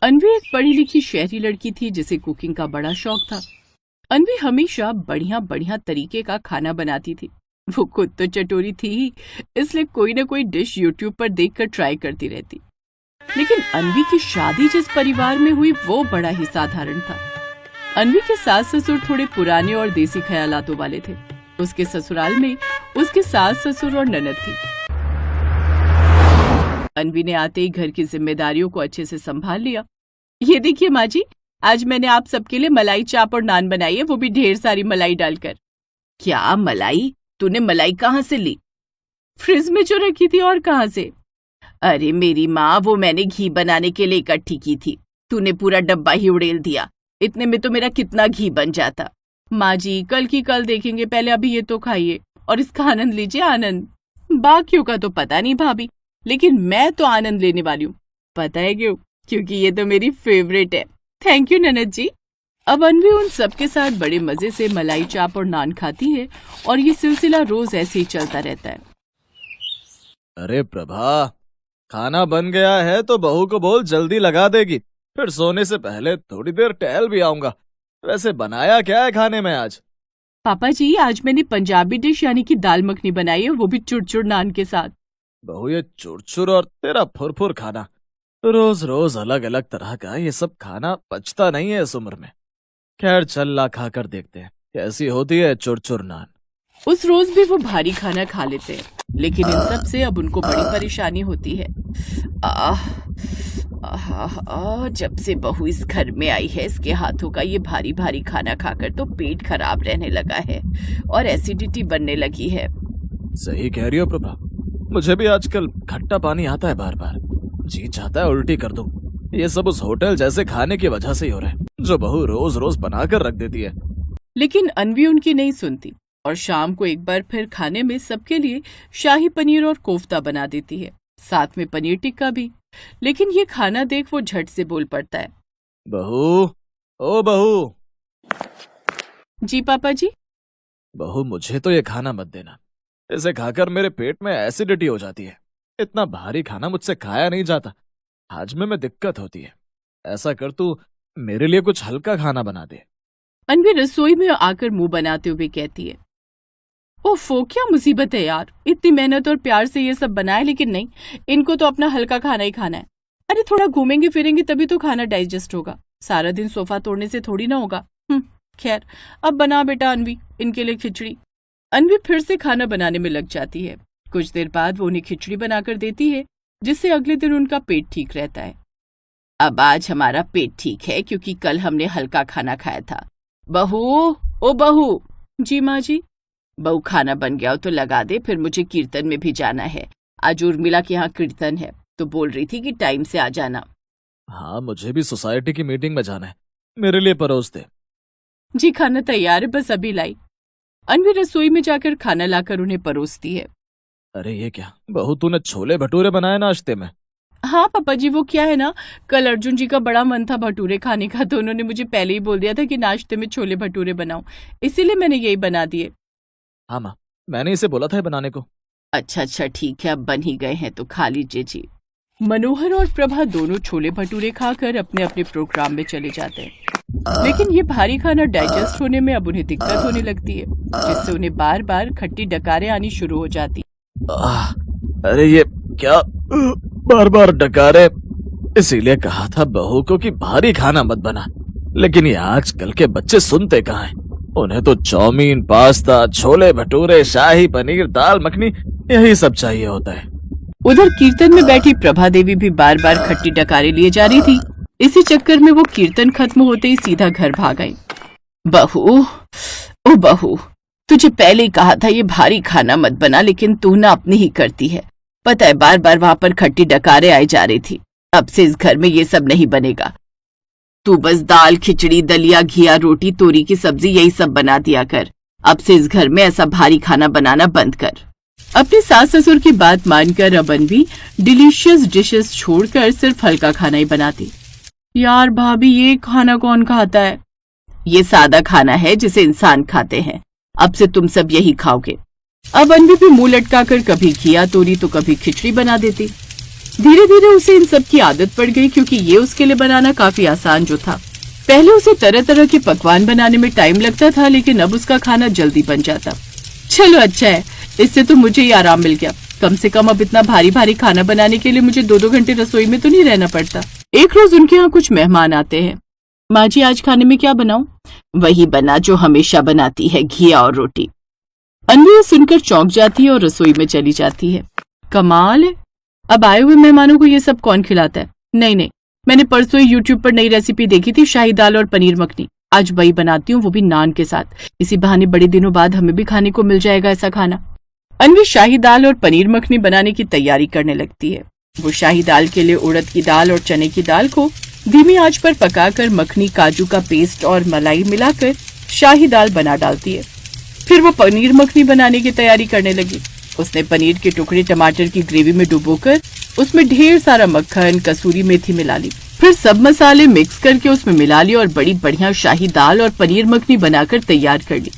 अन्वी एक पढ़ी लिखी शहरी लड़की थी जिसे कुकिंग का बड़ा शौक था। अन्वी हमेशा बढ़िया बढ़िया तरीके का खाना बनाती थी। वो खुद तो चटोरी थी ही, इसलिए कोई ना कोई डिश यूट्यूब पर देखकर ट्राई करती रहती। लेकिन अन्वी की शादी जिस परिवार में हुई वो बड़ा ही साधारण था। अन्वी के सास ससुर थोड़े पुराने और देसी ख्यालातों वाले थे। उसके ससुराल में उसके सास ससुर और ननद थी। अन्वी ने आते ही घर की जिम्मेदारियों को अच्छे से संभाल लिया। ये देखिए माँ जी, आज मैंने आप सबके लिए मलाई चाप और नान बनाई है, वो भी ढेर सारी मलाई डालकर। क्या मलाई? तूने मलाई कहाँ से ली? फ्रिज में जो रखी थी, और कहाँ से? अरे मेरी माँ, वो मैंने घी बनाने के लिए इकट्ठी की थी। तूने पूरा डब्बा ही उड़ेल दिया। इतने में तो मेरा कितना घी बन जाता। माँ जी, कल की कल देखेंगे, पहले अभी ये तो खाइए और इसका आनंद लीजिए। आनंद? बाकियों का तो पता नहीं भाभी, लेकिन मैं तो आनंद लेने वाली हूँ। पता है क्यों? क्योंकि ये तो मेरी फेवरेट है। थैंक यू ननद जी। अब अन्वी उन सबके साथ बड़े मजे से मलाई चाप और नान खाती है और ये सिलसिला रोज ऐसे ही चलता रहता है। अरे प्रभा, खाना बन गया है तो बहू को बोल जल्दी लगा देगी, फिर सोने से पहले थोड़ी देर टहल भी आऊंगा। वैसे बनाया क्या है खाने में आज? पापा जी, आज मैंने पंजाबी डिश यानी कि दाल मखनी बनाई है, वो भी चुरचुर नान के साथ। बहू, ये चुरचुर और तेरा फुरफुर खाना, रोज रोज अलग अलग तरह का, ये सब खाना पचता नहीं है इस उम्र में। खैर चल ला, खा कर देखते हैं कैसी होती है चुरचुर नान। उस रोज भी वो भारी खाना खा लेते हैं, लेकिन इन सब से अब उनको बड़ी परेशानी होती है। जब से बहू इस घर में आई है, इसके हाथों का ये भारी भारी खाना खाकर तो पेट खराब रहने लगा है और एसिडिटी बनने लगी है। सही कह रही हो प्रभा, मुझे भी आजकल खट्टा पानी आता है बार बार। जी चाहता है उल्टी कर दूं। ये सब उस होटल जैसे खाने की वजह से ही हो रहा है, जो बहू रोज रोज बनाकर रख देती है। लेकिन अन्वी उनकी नहीं सुनती और शाम को एक बार फिर खाने में सबके लिए शाही पनीर और कोफ्ता बना देती है, साथ में पनीर टिक्का भी। लेकिन ये खाना देख वो झट से बोल पड़ता है। बहू, ओ बहू। जी पापा जी। बहू, मुझे तो ये खाना मत देना, इसे खाकर मेरे पेट में एसिडिटी हो जाती है। इतना भारी खाना मुझसे खाया नहीं जाता, हाजमे में दिक्कत होती है। ऐसा कर, तू मेरे लिए कुछ हल्का खाना बना दे। अन्वी रसोई में आकर मुंह बनाते हुए कहती है, ओफो, क्या मुसीबत है यार, इतनी मेहनत और प्यार से ये सब बनाए, लेकिन नहीं, इनको तो अपना हल्का खाना ही खाना है। अरे थोड़ा घूमेंगे फिरेंगे तभी तो खाना डाइजेस्ट होगा, सारा दिन सोफा तोड़ने से थोड़ी ना होगा। खैर, अब बना बेटा अन्वी इनके लिए खिचड़ी। अन्वी फिर से खाना बनाने में लग जाती है। कुछ देर बाद वो उन्हें खिचड़ी बनाकर देती है, जिससे अगले दिन उनका पेट ठीक रहता है। अब आज हमारा पेट ठीक है क्योंकि कल हमने हल्का खाना खाया था। बहू, ओ बहू। जी माँ जी। बहू, खाना बन गया हो तो लगा दे, फिर मुझे कीर्तन में भी जाना है। आज उर्मिला के यहाँ कीर्तन है, तो बोल रही थी कि टाइम से आ जाना। हाँ, मुझे भी सोसाइटी की मीटिंग में जाना है, मेरे लिए परोस दे। जी खाना तैयार है, बस अभी लाई। अन्वी रसोई में जाकर खाना लाकर उन्हें परोसती है। अरे ये क्या बहू, तूने छोले भटूरे बनाए नाश्ते में? हाँ पापा जी, वो क्या है ना, कल अर्जुन जी का बड़ा मन था भटूरे खाने का, तो उन्होंने मुझे पहले ही बोल दिया था कि नाश्ते में छोले भटूरे बनाओ, इसीलिए मैंने यही बना दिए। हाँ माँ, मैंने इसे बोला था बनाने को। अच्छा ठीक है, अब बन ही गए हैं तो खा लीजिए जी। मनोहर और प्रभा दोनों छोले भटूरे खाकर अपने अपने प्रोग्राम में चले जाते हैं। लेकिन ये भारी खाना डाइजेस्ट होने में अब उन्हें दिक्कत होने लगती है, जिससे उन्हें बार बार खट्टी डकारें आनी शुरू हो जाती। अरे ये क्या, बार बार डकारे। इसीलिए कहा था बहू को कि भारी खाना मत बना, लेकिन ये आजकल के बच्चे सुनते कहाँ हैं। उन्हें तो चाउमीन, पास्ता, छोले भटूरे, शाही पनीर, दाल मखनी, यही सब चाहिए होता है। उधर कीर्तन में बैठी प्रभा देवी भी बार बार खट्टी डकारे लिए जा रही थी। इसी चक्कर में वो कीर्तन खत्म होते ही सीधा घर भाग आई। बहू, ओ बहू, तुझे पहले ही कहा था ये भारी खाना मत बना, लेकिन तू ना अपनी ही करती है। पता है, बार बार वहां पर खट्टी डकारे आई जा रही थी। अब से इस घर में ये सब नहीं बनेगा। तू बस दाल, खिचड़ी, दलिया, घिया, रोटी, तोरी की सब्जी, यही सब बना दिया कर। अब से इस घर में ऐसा भारी खाना बनाना बंद कर। अपने सास ससुर की बात मानकर अब अन्वी डिलीशियस डिशेस छोड़कर सिर्फ हल्का खाना ही बनाती। यार भाभी, ये खाना कौन खाता है? ये सादा खाना है जिसे इंसान खाते हैं। अब से तुम सब यही खाओगे। अब अन्वी भी मुंह लटकाकर कभी घिया तोरी तो कभी खिचड़ी बना देती। धीरे धीरे उसे इन सब की आदत पड़ गई, क्योंकि ये उसके लिए बनाना काफी आसान जो था। पहले उसे तरह तरह के पकवान बनाने में टाइम लगता था, लेकिन अब उसका खाना जल्दी बन जाता। चलो अच्छा है, इससे तो मुझे ही आराम मिल गया। कम से कम अब इतना भारी भारी खाना बनाने के लिए मुझे 2-2 घंटे रसोई में तो नहीं रहना पड़ता। एक रोज उनके यहाँ कुछ मेहमान आते हैं। माँ जी, आज खाने में क्या बनाऊं? वही बना जो हमेशा बनाती है, घिया और रोटी। अन्वी ये सुनकर चौंक जाती है और रसोई में चली जाती है। कमाल है, अब आए हुए मेहमानों को ये सब कौन खिलाता है? नहीं, मैंने परसों ही यूट्यूब पर नई रेसिपी देखी थी, शाही दाल और पनीर मखनी। आज वही बनाती हूँ, वो भी नान के साथ। इसी बहाने बड़े दिनों बाद हमें भी खाने को मिल जाएगा ऐसा खाना। अन्वी शाही दाल और पनीर मखनी बनाने की तैयारी करने लगती है। वो शाही दाल के लिए उड़द की दाल और चने की दाल को धीमी आंच पर पकाकर मखनी, काजू का पेस्ट और मलाई मिलाकर शाही दाल बना डालती है। फिर वो पनीर मखनी बनाने की तैयारी करने लगी। उसने पनीर के टुकड़े टमाटर की ग्रेवी में डुबोकर उसमें ढेर सारा मक्खन, कसूरी मेथी मिला ली। फिर सब मसाले मिक्स करके उसमें मिला लिए और बड़ी बढ़िया शाही दाल और पनीर मखनी बनाकर तैयार कर ली।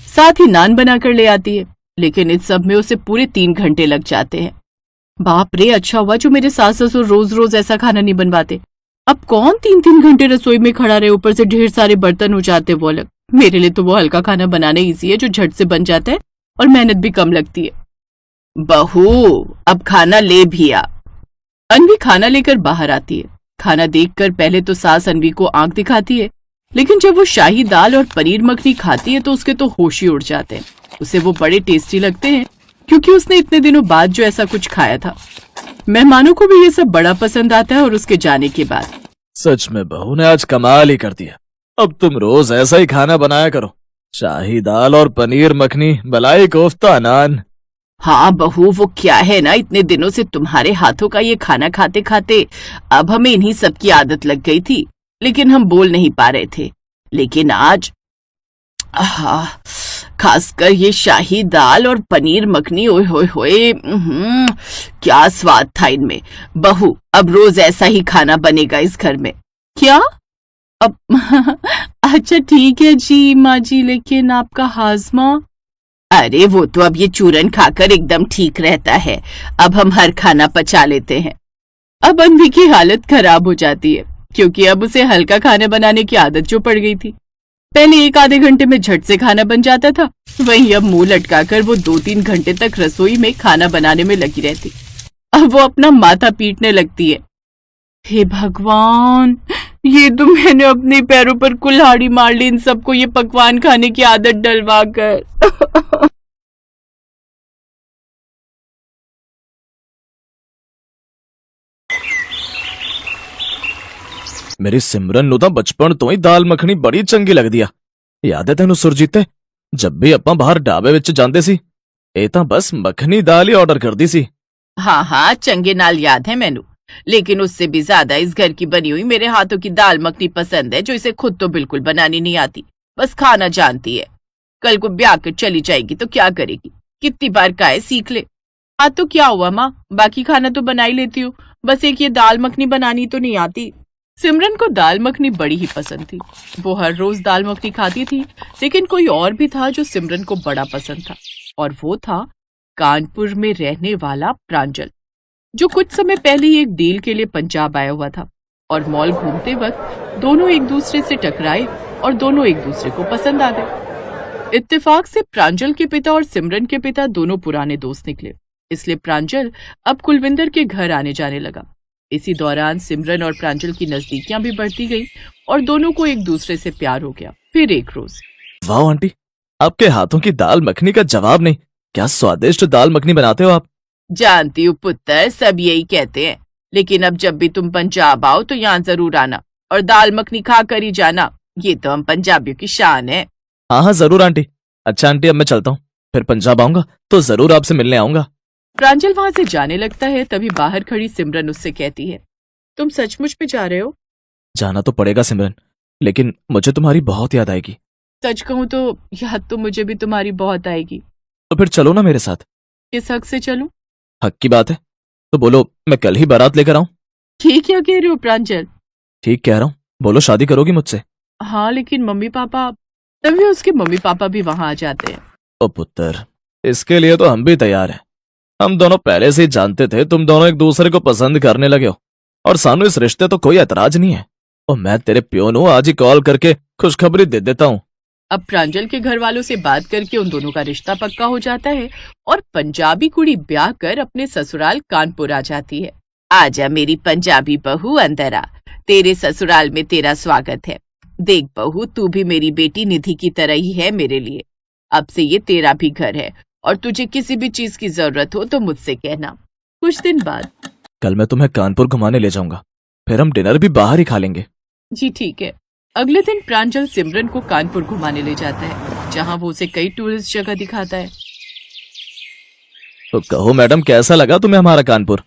साथ ही नान बनाकर ले आती है, लेकिन इन सब में उसे पूरे 3 घंटे लग जाते हैं। बाप रे, अच्छा हुआ जो मेरे सास ससुर रोज रोज ऐसा खाना नहीं बनवाते। अब कौन 3-3 घंटे रसोई में खड़ा रहे, ऊपर से ढेर सारे बर्तन हो जाते वो अलग। मेरे लिए तो वो हल्का खाना बनाना इजी है, जो झट से बन जाता है और मेहनत भी कम लगती है। बहू, अब खाना ले भी आ। अन्वी खाना लेकर बाहर आती है। खाना देखकर पहले तो सास अन्वी को आंख दिखाती है, लेकिन जब वो शाही दाल और पनीर मखनी खाती है तो उसके तो होश ही उड़ जाते हैं। उसे वो बड़े टेस्टी लगते हैं, क्योंकि उसने इतने दिनों बाद जो ऐसा कुछ खाया था। मेहमानों को भी ये सब बड़ा पसंद आता है। और उसके जाने के बाद सच में बहू ने आज कमाल ही कर दिया। अब तुम रोज ऐसा ही खाना बनाया करो, शाही दाल और पनीर मखनी, मलाई कोफ्ता, नान। हाँ बहू, वो क्या है ना, इतने दिनों से तुम्हारे हाथों का ये खाना खाते खाते अब हमें इन्हीं सब की आदत लग गई थी, लेकिन हम बोल नहीं पा रहे थे। लेकिन आज खासकर ये शाही दाल और पनीर मखनी, ओए होए होए, क्या स्वाद था इनमें। बहू, अब रोज ऐसा ही खाना बनेगा इस घर में। क्या? अब अच्छा ठीक है जी माँ जी, लेकिन आपका हाजमा? अरे वो तो अब ये चूरन खाकर एकदम ठीक रहता है। अब हम हर खाना पचा लेते हैं। अब अन्वी की हालत खराब हो जाती है, क्योंकि अब उसे हल्का खाना बनाने की आदत जो पड़ गई थी। पहले 1-आधे घंटे में झट से खाना बन जाता था, वहीं अब मुंह लटकाकर वो 2-3 घंटे तक रसोई में खाना बनाने में लगी रहती। अब वो अपना माथा पीटने लगती है। हे भगवान, ये तो मैंने अपने पैरों पर कुल्हाड़ी मार ली इन सबको ये पकवान खाने की आदत डलवा कर। मेरी सिमरन ਨੂੰ ਤਾਂ ਬਚਪਨ ਤੋਂ ਹੀ ਦਾਲ ਮੱਖਣੀ ਬੜੀ ਚੰਗੀ ਲੱਗਦੀ ਆ। ਯਾਦ ਹੈ ਤੈਨੂੰ ਸੁਰਜੀਤੇ, ਜਦ ਵੀ ਆਪਾਂ ਬਾਹਰ ਢਾਬੇ ਵਿੱਚ ਜਾਂਦੇ ਸੀ, ਇਹ ਤਾਂ ਬਸ ਮੱਖਣੀ ਦਾਲ ਹੀ ਆਰਡਰ ਕਰਦੀ ਸੀ। हाँ, चंगे नाल याद है मैनू, लेकिन उससे भी ज्यादा इस घर की बनी हुई मेरे हाथों की दाल मखनी पसंद है, जो इसे खुद तो बिल्कुल बनानी नहीं आती, बस खाना जानती है। कल को ब्याह कर चली जाएगी तो क्या करेगी? कितनी बार कहा है सीख ले। हाँ तो क्या हुआ माँ, बाकी खाना तो बना ही लेती हूँ, बस एक ये दाल मखनी बनानी तो नहीं आती। सिमरन को दाल मखनी बड़ी ही पसंद थी। वो हर रोज दाल मखनी खाती थी, लेकिन कोई और भी था जो सिमरन को बड़ा पसंद था, और वो था कानपुर में रहने वाला प्रांजल, जो कुछ समय पहले ही एक डील के लिए पंजाब आया हुआ था। और मॉल घूमते वक्त दोनों एक दूसरे से टकराए और दोनों एक दूसरे को पसंद आ गए। इत्तेफाक से प्रांजल के पिता और सिमरन के पिता दोनों पुराने दोस्त निकले, इसलिए प्रांजल अब कुलविंदर के घर आने जाने लगा। इसी दौरान सिमरन और प्रांजल की नजदीकियां भी बढ़ती गई और दोनों को एक दूसरे से प्यार हो गया। फिर एक रोज, वाह आंटी, आपके हाथों की दाल मखनी का जवाब नहीं। क्या स्वादिष्ट दाल मखनी बनाते हो आप। जानती हूँ पुत्र, सब यही कहते हैं, लेकिन अब जब भी तुम पंजाब आओ तो यहाँ जरूर आना और दाल मखनी खा कर ही जाना। ये तो हम पंजाबियों की शान है। हाँ हाँ जरूर आंटी। अच्छा आंटी, अब मैं चलता हूँ, फिर पंजाब आऊंगा तो जरूर आपसे मिलने आऊंगा। प्रांजल वहां से जाने लगता है, तभी बाहर खड़ी सिमरन उससे कहती है, तुम सचमुच में जा रहे हो? जाना तो पड़ेगा सिमरन, लेकिन मुझे तुम्हारी बहुत याद आएगी। सच कहूँ तो याद तो मुझे भी तुम्हारी बहुत आएगी। तो फिर चलो ना मेरे साथ। किस हक से चलूं? हक की बात है तो बोलो, मैं कल ही बारात लेकर आऊं। ठीक क्या कह रहे हो प्रांजल? ठीक कह रहा हूँ, बोलो शादी करोगी मुझसे? हाँ, लेकिन मम्मी पापा। तभी उसके मम्मी पापा भी वहां आ जाते हैं। ओ पुत्र, इसके लिए तो हम भी तैयार हैं, हम दोनों पहले से ही जानते थे तुम दोनों एक दूसरे को पसंद करने लगे हो, और सानू इस रिश्ते तो कोई ऐतराज नहीं है। और मैं तेरे प्योन हूँ, आज ही कॉल करके खुशखबरी दे देता हूँ। अब प्रांजल के घर वालों से बात करके उन दोनों का रिश्ता पक्का हो जाता है और पंजाबी कुड़ी ब्याह कर अपने ससुराल कानपुर आ जाती है। आजा मेरी पंजाबी बहू, अंदर आ, तेरे ससुराल में तेरा स्वागत है। देख बहू, तू भी मेरी बेटी निधि की तरह ही है मेरे लिए। अब से ये तेरा भी घर है और तुझे किसी भी चीज की जरूरत हो तो मुझसे कहना। कुछ दिन बाद, कल मैं तुम्हें कानपुर घुमाने ले जाऊंगा, फिर हम डिनर भी बाहर ही खा लेंगे। जी ठीक है। अगले दिन प्रांजल सिमरन को कानपुर घुमाने ले जाता है, जहाँ वो उसे कई टूरिस्ट जगह दिखाता है। तो कहो मैडम, कैसा लगा तुम्हें हमारा कानपुर?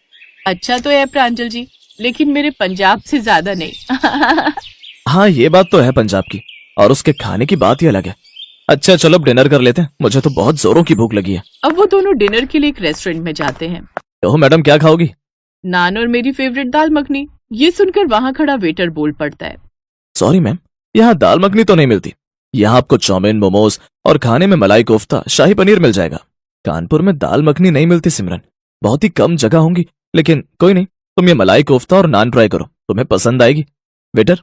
अच्छा तो है प्रांजल जी, लेकिन मेरे पंजाब से ज्यादा नहीं। हाँ, ये बात तो है पंजाब की, और उसके खाने की बात ही अलग है। अच्छा चलो अब डिनर कर लेते हैं, मुझे तो बहुत जोरों की भूख लगी है। अब वो दोनों डिनर के लिए एक रेस्टोरेंट में जाते हैं। कहो मैडम, क्या खाओगी? नान और मेरी फेवरेट दाल मखनी। ये सुनकर वहाँ खड़ा वेटर बोल पड़ता है, सॉरी मैम, यहाँ दाल मखनी तो नहीं मिलती। यहाँ आपको चाउमीन, मोमोज और खाने में मलाई कोफ्ता, शाही पनीर मिल जाएगा। कानपुर में दाल मखनी नहीं मिलती सिमरन, बहुत ही कम जगह होंगी, लेकिन कोई नहीं, तुम ये मलाई कोफ्ता और नान ट्राई करो, तुम्हें पसंद आएगी। वेटर,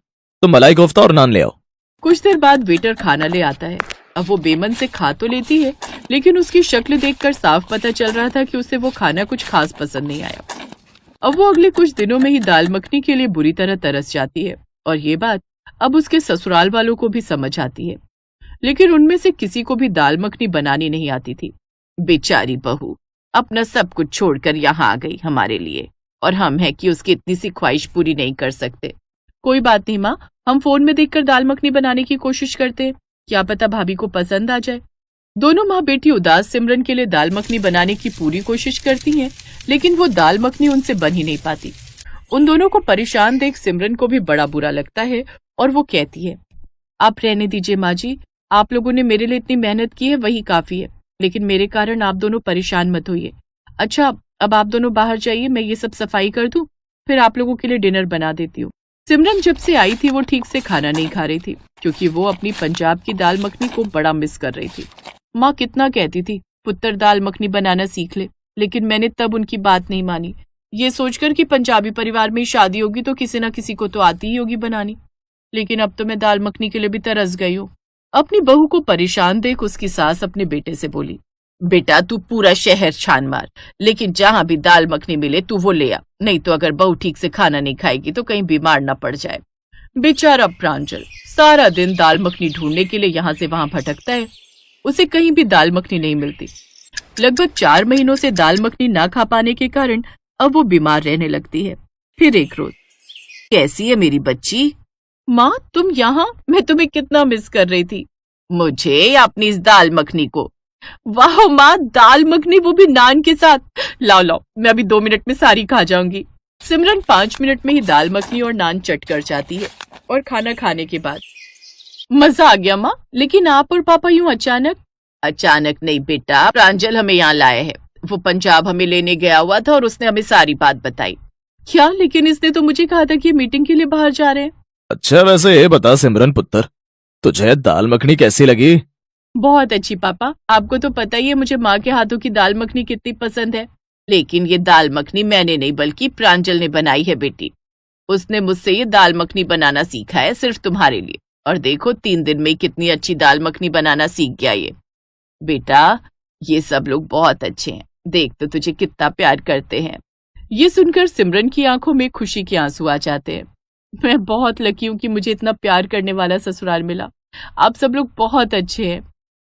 तुम मलाई कोफ्ता और नान ले आओ। कुछ देर बाद वेटर खाना ले आता है। अब वो बेमन से खा तो लेती है, लेकिन उसकी शक्ल देखकर साफ पता चल रहा था कि उसे वो खाना कुछ खास पसंद नहीं आया। अब वो अगले कुछ दिनों में ही दाल मखनी के लिए बुरी तरह तरस जाती है, और ये बात अब उसके ससुराल वालों को भी समझ आती है, लेकिन उनमें से किसी को भी दाल मखनी बनानी नहीं आती थी। बेचारी बहू अपना सब कुछ छोड़कर यहाँ आ गई हमारे लिए, और हम है कि उसकी इतनी सी ख्वाहिश पूरी नहीं कर सकते। कोई बात नहीं माँ, हम फोन में देखकर दाल मखनी बनाने की कोशिश करते हैं, क्या पता भाभी को पसंद आ जाए। दोनों माँ बेटी उदास सिमरन के लिए दाल मखनी बनाने की पूरी कोशिश करती हैं, लेकिन वो दाल मखनी उनसे बन ही नहीं पाती। उन दोनों को परेशान देख सिमरन को भी बड़ा बुरा लगता है और वो कहती है, आप रहने दीजिए माँ जी, आप लोगों ने मेरे लिए इतनी मेहनत की है वही काफी है, लेकिन मेरे कारण आप दोनों परेशान मत होइए। अच्छा अब आप दोनों बाहर जाइए, मैं ये सब सफाई कर दूं, फिर आप लोगों के लिए डिनर बना देती हूँ। सिमरन जब से आई थी वो ठीक से खाना नहीं खा रही थी, क्योंकि वो अपनी पंजाब की दाल मखनी को बड़ा मिस कर रही थी। माँ कितना कहती थी पुत्र दाल मखनी बनाना सीख ले, लेकिन मैंने तब उनकी बात नहीं मानी, ये सोचकर कि पंजाबी परिवार में शादी होगी तो किसी न किसी को तो आती ही होगी बनानी। लेकिन अब तो मैं दाल मखनी के लिए भी तरस गई हूँ। अपनी बहू को परेशान देख उसकी सास अपने बेटे से बोली, बेटा तू पूरा शहर छान मार, लेकिन जहाँ भी दाल मखनी मिले तू वो ले आ, नहीं तो अगर बहू ठीक से खाना नहीं खाएगी तो कहीं बीमार ना पड़ जाए। बेचारा प्रांजल सारा दिन दाल मखनी ढूंढने के लिए यहाँ से वहां भटकता है, उसे कहीं भी दाल मखनी नहीं मिलती। लगभग 4 महीनों से दाल मखनी ना खा पाने के कारण अब वो बीमार रहने लगती है। फिर एक रोज, कैसी है मेरी बच्ची? माँ तुम यहाँ? मैं तुम्हें कितना मिस कर रही थी। मुझे या अपनी इस दाल मखनी को? वाह माँ, दाल मखनी, वो भी नान के साथ। लाओ लाओ, मैं अभी 2 मिनट में सारी खा जाऊंगी। सिमरन 5 मिनट में ही दाल मखनी और नान चट कर जाती है, और खाना खाने के बाद, मजा आ गया माँ, लेकिन आप और पापा यूं अचानक? अचानक नहीं बेटा, प्रांजल हमें यहाँ लाया है, वो पंजाब हमें लेने गया हुआ था और उसने हमें सारी बात बताई। क्या? लेकिन इसने तो मुझे कहा था कि मीटिंग के लिए बाहर जा रहे हैं। अच्छा वैसे ये बता सिमरन पुत्र, तुझे दाल मखनी कैसी लगी? बहुत अच्छी पापा, आपको तो पता ही है मुझे माँ के हाथों की दाल मखनी कितनी पसंद है। लेकिन ये दाल मखनी मैंने नहीं बल्कि प्रांजल ने बनाई है बेटी, उसने मुझसे ये दाल मखनी बनाना सीखा है सिर्फ तुम्हारे लिए, और देखो 3 दिन में कितनी अच्छी दाल मखनी बनाना सीख गया ये। बेटा ये सब लोग बहुत अच्छे हैं, देख तो तुझे कितना प्यार करते हैं। ये सुनकर सिमरन की आंखों में खुशी के आंसू आ जाते हैं। मैं बहुत लकी हूँ कि मुझे इतना प्यार करने वाला ससुराल मिला, आप सब लोग बहुत अच्छे हैं।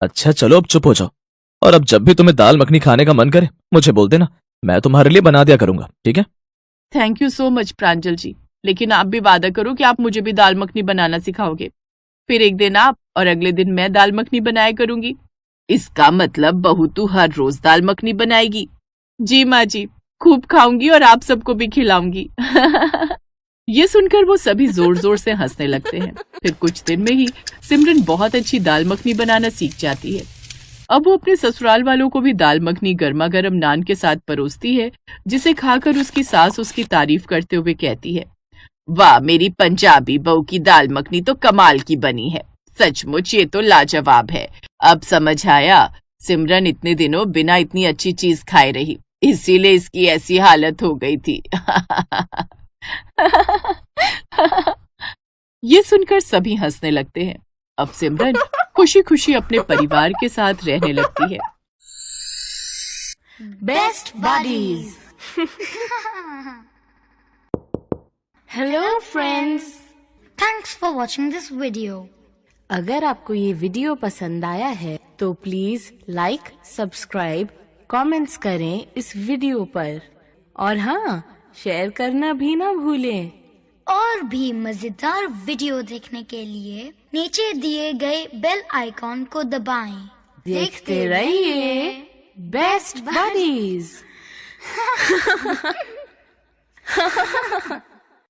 अच्छा चलो अब चुप हो जाओ, और अब जब भी तुम्हें दाल मखनी खाने का मन करे मुझे बोल देना, मैं तुम्हारे लिए बना दिया करूंगा, ठीक है? थैंक यू सो मच प्रांजल जी, लेकिन आप भी वादा करो कि आप मुझे भी दाल मखनी बनाना सिखाओगे। फिर एक दिन आप और अगले दिन मैं दाल मखनी बनाया करूंगी। इसका मतलब बहू तू हर रोज दाल मखनी बनाएगी? जी माँ जी, खूब खाऊंगी और आप सबको भी खिलाऊंगी। ये सुनकर वो सभी जोर जोर से हंसने लगते हैं। फिर कुछ दिन में ही सिमरन बहुत अच्छी दाल मखनी बनाना सीख जाती है। अब वो अपने ससुराल वालों को भी दाल मखनी गर्मा गर्म नान के साथ परोसती है, जिसे खाकर उसकी सास उसकी तारीफ करते हुए कहती है, वाह मेरी पंजाबी बहू की दाल मखनी तो कमाल की बनी है, सचमुच ये तो लाजवाब है। अब समझ आया, सिमरन इतने दिनों बिना इतनी अच्छी चीज खाए रही, इसीलिए इसकी ऐसी हालत हो गई थी। ये सुनकर सभी हंसने लगते हैं। अब सिमरन खुशी खुशी अपने परिवार के साथ रहने लगती है। Best buddies. Hello friends. Thanks for watching this video. अगर आपको ये वीडियो पसंद आया है तो प्लीज लाइक, सब्सक्राइब, कमेंट्स करें इस वीडियो पर और हाँ, शेयर करना भी ना भूलें। और भी मजेदार वीडियो देखने के लिए नीचे दिए गए बेल आइकॉन को दबाएं। देखते रहिए बेस्ट बडीज।